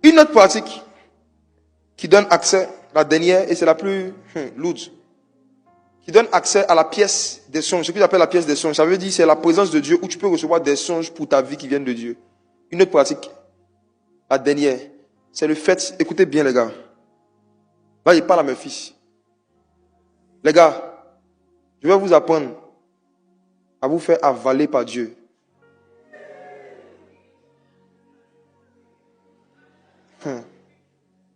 Une autre pratique qui donne accès, la dernière, et c'est la plus lourde, qui donne accès à la pièce des songes. Ce que j'appelle la pièce des songes, ça veut dire c'est la présence de Dieu où tu peux recevoir des songes pour ta vie qui viennent de Dieu. Une autre pratique, la dernière, c'est le fait, écoutez bien les gars, là il parle à mes fils. Les gars, je vais vous apprendre à vous faire avaler par Dieu.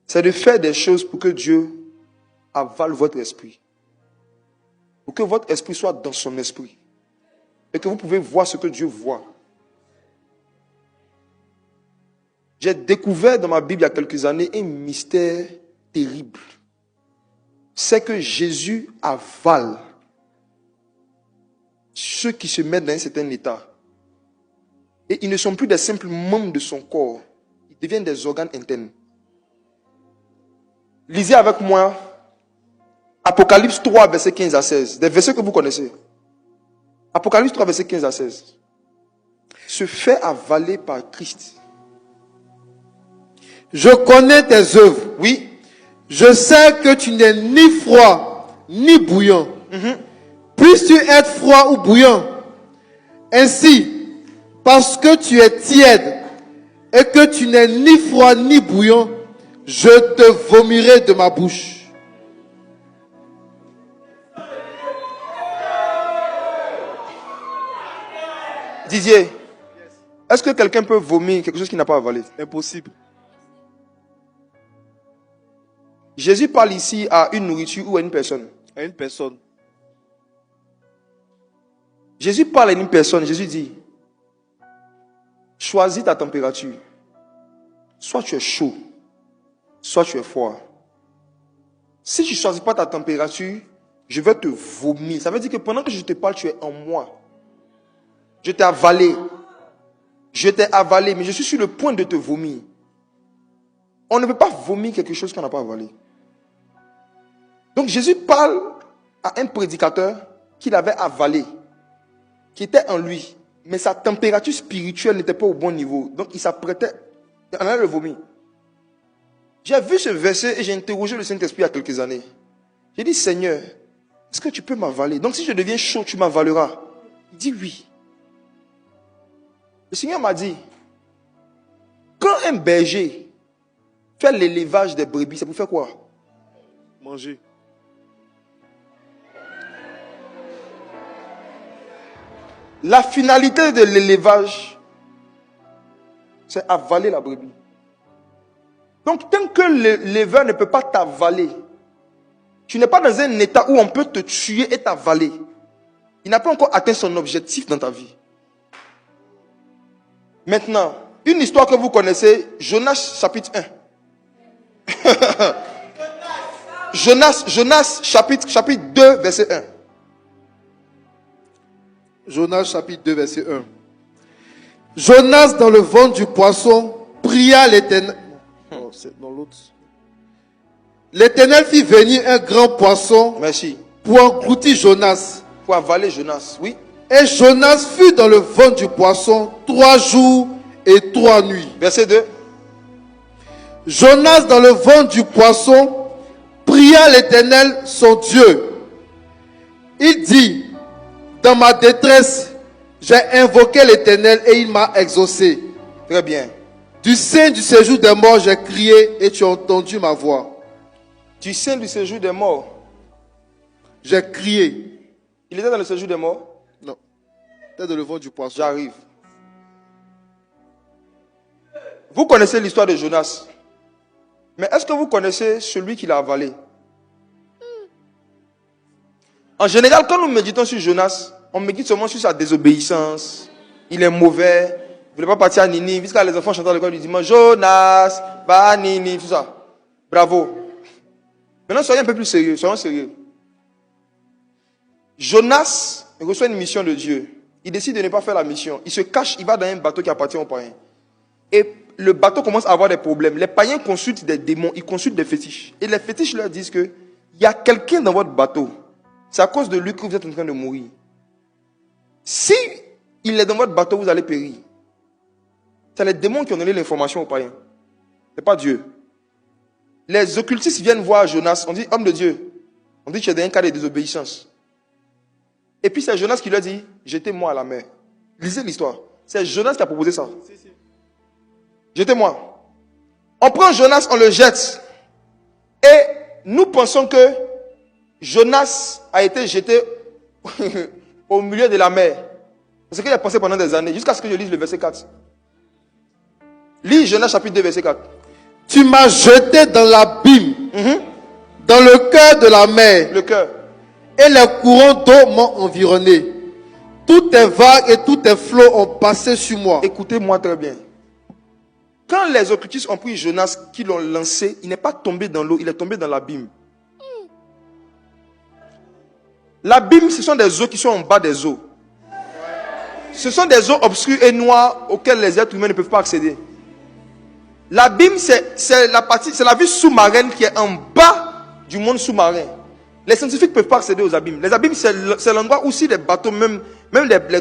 C'est de faire des choses pour que Dieu avale votre esprit. Pour que votre esprit soit dans son esprit. Et que vous pouvez voir ce que Dieu voit. J'ai découvert dans ma Bible il y a quelques années un mystère terrible. C'est que Jésus avale ceux qui se mettent dans un certain état. Et ils ne sont plus des simples membres de son corps. Ils deviennent des organes internes. Lisez avec moi Apocalypse 3, versets 15 à 16. Des versets que vous connaissez. Apocalypse 3, versets 15 à 16. Se fait avaler par Christ. Je connais tes œuvres. Oui. Je sais que tu n'es ni froid, ni bouillant. Puisses-tu être froid ou bouillant? Ainsi, parce que tu es tiède et que tu n'es ni froid ni bouillant, je te vomirai de ma bouche. Didier, est-ce que quelqu'un peut vomir quelque chose qu'il n'a pas avalé? Impossible. Jésus parle ici à une nourriture ou à une personne. À une personne. Jésus parle à une personne. Jésus dit, choisis ta température. Soit tu es chaud, soit tu es froid. Si tu ne choisis pas ta température, je vais te vomir. Ça veut dire que pendant que je te parle, tu es en moi. Je t'ai avalé. Je t'ai avalé, mais je suis sur le point de te vomir. On ne peut pas vomir quelque chose qu'on n'a pas avalé. Donc Jésus parle à un prédicateur qu'il avait avalé, qui était en lui, mais sa température spirituelle n'était pas au bon niveau. Donc il s'apprêtait à aller le vomir. J'ai vu ce verset et j'ai interrogé le Saint-Esprit il y a quelques années. J'ai dit, Seigneur, est-ce que tu peux m'avaler? Donc si je deviens chaud, tu m'avaleras. Il dit oui. Le Seigneur m'a dit, quand un berger fait l'élevage des brebis, c'est pour faire quoi? Manger. La finalité de l'élevage, c'est avaler la brebis. Donc, tant que l'éleveur ne peut pas t'avaler, tu n'es pas dans un état où on peut te tuer et t'avaler. Il n'a pas encore atteint son objectif dans ta vie. Maintenant, une histoire que vous connaissez, Jonas chapitre 1. Jonas chapitre 2, verset 1. Jonas chapitre 2, verset 1. Jonas dans le ventre du poisson pria l'Éternel. Non, c'est dans l'autre. L'Éternel fit venir un grand poisson. Merci. Pour engloutir Jonas. Pour avaler Jonas, oui. Et Jonas fut dans le ventre du poisson 3 jours et 3 nuits. Verset 2. Jonas dans le ventre du poisson pria l'Éternel son Dieu. Il dit, dans ma détresse, j'ai invoqué l'Éternel et il m'a exaucé. Très bien. Du sein du séjour des morts, j'ai crié et tu as entendu ma voix. Du sein du séjour des morts. J'ai crié. Il était dans le séjour des morts? Non. Il était dans le ventre du poisson. J'arrive. Vous connaissez l'histoire de Jonas. Mais est-ce que vous connaissez celui qui l'a avalé? En général, quand nous méditons sur Jonas, on médite seulement sur sa désobéissance. Il est mauvais. Il ne voulait pas partir à Ninive. Jusqu'à les enfants chantant à l'école du dimanche. Jonas, va à Ninive, tout ça. Bravo. Maintenant, soyons un peu plus sérieux. Soyons sérieux. Jonas reçoit une mission de Dieu. Il décide de ne pas faire la mission. Il se cache, il va dans un bateau qui appartient aux païens. Et le bateau commence à avoir des problèmes. Les païens consultent des démons, ils consultent des fétiches. Et les fétiches leur disent que il y a quelqu'un dans votre bateau. C'est à cause de lui que vous êtes en train de mourir. Si il est dans votre bateau, vous allez périr. C'est les démons qui ont donné l'information aux païens. Ce n'est pas Dieu. Les occultistes viennent voir Jonas. On dit, homme de Dieu. On dit, tu es dans un cas de désobéissance. Et puis c'est Jonas qui leur dit, jetez-moi à la mer. Lisez l'histoire. C'est Jonas qui a proposé ça. Jetez-moi. On prend Jonas, on le jette. Et nous pensons que Jonas a été jeté au milieu de la mer. C'est ce qu'il a pensé pendant des années, jusqu'à ce que je lise le verset 4. Lis Jonas chapitre 2, verset 4. Tu m'as jeté dans l'abîme, dans le cœur de la mer. Le cœur. Et les courants d'eau m'ont environné. Toutes tes vagues et tous tes flots ont passé sur moi. Écoutez-moi très bien. Quand les occultistes ont pris Jonas, qui l'ont lancé, il n'est pas tombé dans l'eau, il est tombé dans l'abîme. L'abîme, ce sont des eaux qui sont en bas des eaux. Ce sont des eaux obscures et noires auxquelles les êtres humains ne peuvent pas accéder. L'abîme, c'est la vie sous-marine qui est en bas du monde sous-marin. Les scientifiques ne peuvent pas accéder aux abîmes. Les abîmes, c'est l'endroit où si les bateaux, même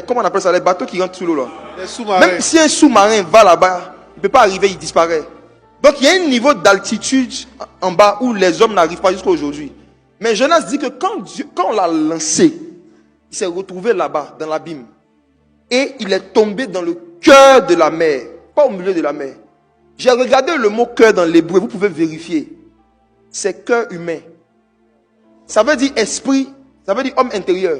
comment on appelle ça, les bateaux qui rentrent sous l'eau là. Les sous-marins. Même si un sous-marin va là-bas, il ne peut pas arriver, il disparaît. Donc il y a un niveau d'altitude en bas où les hommes n'arrivent pas jusqu'à aujourd'hui. Mais Jonas dit que quand on l'a lancé, il s'est retrouvé là-bas, dans l'abîme. Et il est tombé dans le cœur de la mer, pas au milieu de la mer. J'ai regardé le mot cœur dans l'hébreu, vous pouvez vérifier. C'est cœur humain. Ça veut dire esprit, ça veut dire homme intérieur.